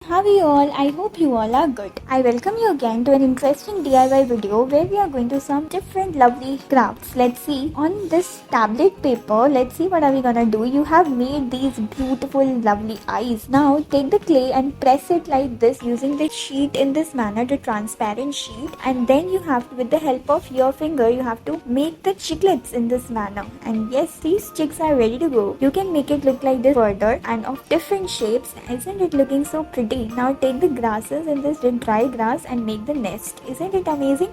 How are you all? I hope you all are good. I welcome you again to an interesting DIY video where we are going to some different lovely crafts. Let's see. On this tablet paper, let's see what are we gonna do. You have made these beautiful lovely eyes. Now take the clay and press it like this using the sheet in this manner, the transparent sheet, and then you have to, with the help of your finger, you have to make the chiclets in this manner. And yes, these chicks are ready to go. You can make it look like this further and of different shapes. Isn't it looking so pretty? Now take the grasses in this dry grass and make the nest. Isn't it amazing?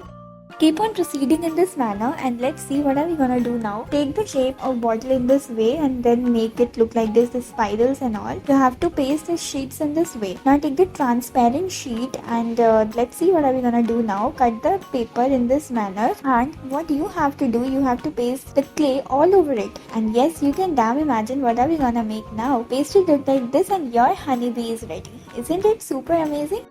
Keep on proceeding in this manner and let's see what are we gonna do now. Take the shape of bottle in this way and then make it look like this, the spirals and all. You have to paste the sheets in this way. Now take the transparent sheet and let's see what are we gonna do now. Cut the paper in this manner and what you have to do, you have to paste the clay all over it. And yes, you can damn imagine what are we gonna make now. Paste it look like this and your honeybee is ready. Isn't it super amazing?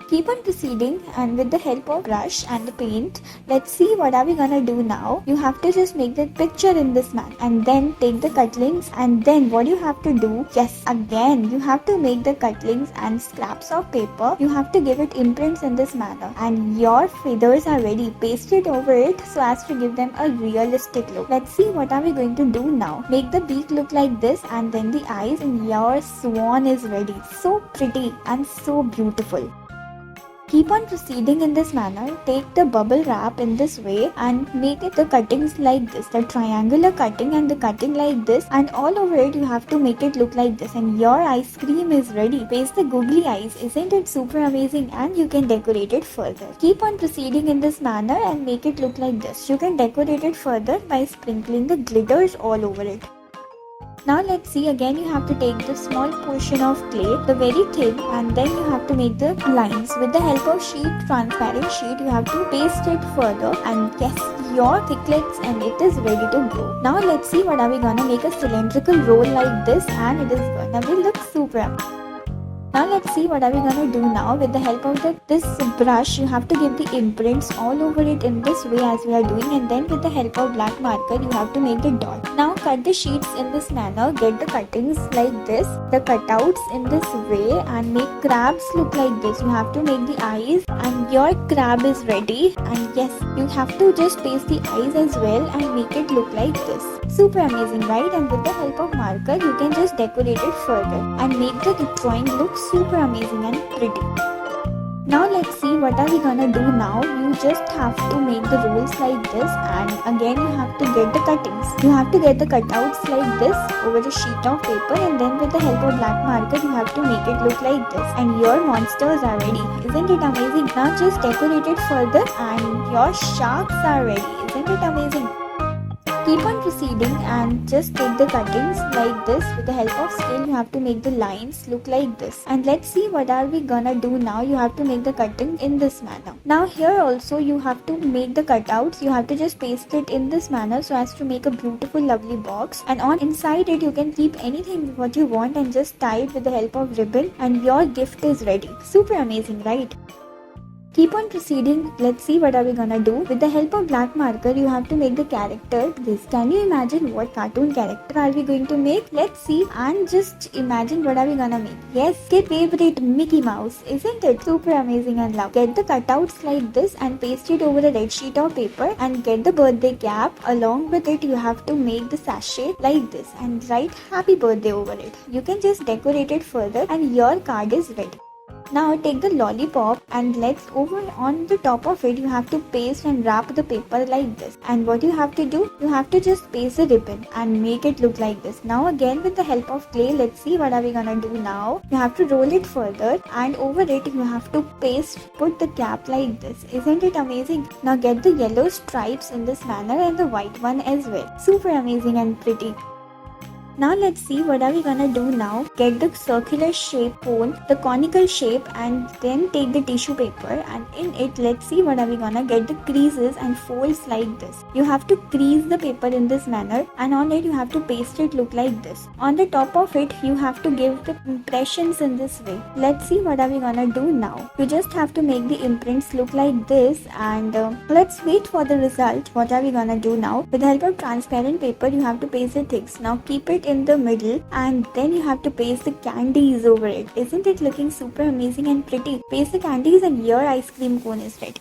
Keep on proceeding and with the help of brush and the paint, let's see what are we gonna do now. You have to just make the picture in this manner and then take the cutlings and then what you have to do, yes, again you have to make the cutlings and scraps of paper. You have to give it imprints in this manner and your feathers are ready. Paste it over it so as to give them a realistic look. Let's see what are we going to do now. Make the beak look like this and then the eyes and your swan is ready. So pretty and so beautiful. Keep on proceeding in this manner. Take the bubble wrap in this way and make it the cuttings like this, the triangular cutting and the cutting like this, and all over it you have to make it look like this and your ice cream is ready. Paste the googly eyes. Isn't it super amazing? And you can decorate it further. Keep on proceeding in this manner and make it look like this. You can decorate it further by sprinkling the glitters all over it. Now let's see, again you have to take the small portion of clay, the very thin, and then you have to make the lines. With the help of transparent sheet, you have to paste it further and yes, your chiclets and it is ready to go. Now let's see what are we gonna make a cylindrical roll like this and it is gonna be look super amazing. Now let's see what are we gonna do now. With the help of this brush, you have to give the imprints all over it in this way as we are doing, and then with the help of black marker you have to make the dot. Now cut the sheets in this manner, get the cuttings like this, the cutouts in this way and make crabs look like this. You have to make the eyes and your crab is ready, and yes, you have to just paste the eyes as well and make it look like this. Super amazing, right? And with the help of marker you can just decorate it further and make the drawing look super amazing and pretty. Now let's see what are we gonna do now. You just have to make the rolls like this and again you have to get the cuttings. You have to get the cutouts like this over a sheet of paper and then with the help of black marker you have to make it look like this and your monsters are ready. Isn't it amazing? Now just decorate it further and your sharks are ready. Isn't it amazing? Keep on proceeding and just take the cuttings like this. With the help of scale you have to make the lines look like this. And let's see what are we gonna do now. You have to make the cutting in this manner. Now here also you have to make the cutouts. You have to just paste it in this manner so as to make a beautiful lovely box. And on inside it you can keep anything what you want and just tie it with the help of ribbon and your gift is ready. Super amazing, right? Keep on proceeding. Let's see what are we gonna do. With the help of black marker you have to make the character this. Can you imagine what cartoon character are we going to make? Let's see and just imagine what are we gonna make. Yes, kid favorite Mickey Mouse. Isn't it super amazing and love? Get the cutouts like this and paste it over a red sheet of paper and get the birthday cap. Along with it you have to make the sachet like this and write happy birthday over it. You can just decorate it further and your card is ready. Now take the lollipop and let's over on the top of it you have to paste and wrap the paper like this. And what you have to do, you have to just paste the ribbon and make it look like this. Now again with the help of clay, let's see what are we gonna do now. You have to roll it further and over it you have to put the cap like this. Isn't it amazing? Now get the yellow stripes in this manner and the white one as well. Super amazing and pretty. Now let's see what are we gonna do now. Get the circular shape cone, the conical shape, and then take the tissue paper and in it let's see what are we gonna get the creases and folds like this. You have to crease the paper in this manner and on it you have to paste it look like this. On the top of it you have to give the impressions in this way. Let's see what are we gonna do now. You just have to make the imprints look like this and let's wait for the result. What are we gonna do now? With the help of transparent paper you have to paste the things. Now keep it it in the middle, and then you have to paste the candies over it. Isn't it looking super amazing and pretty? Paste the candies and your ice cream cone is ready.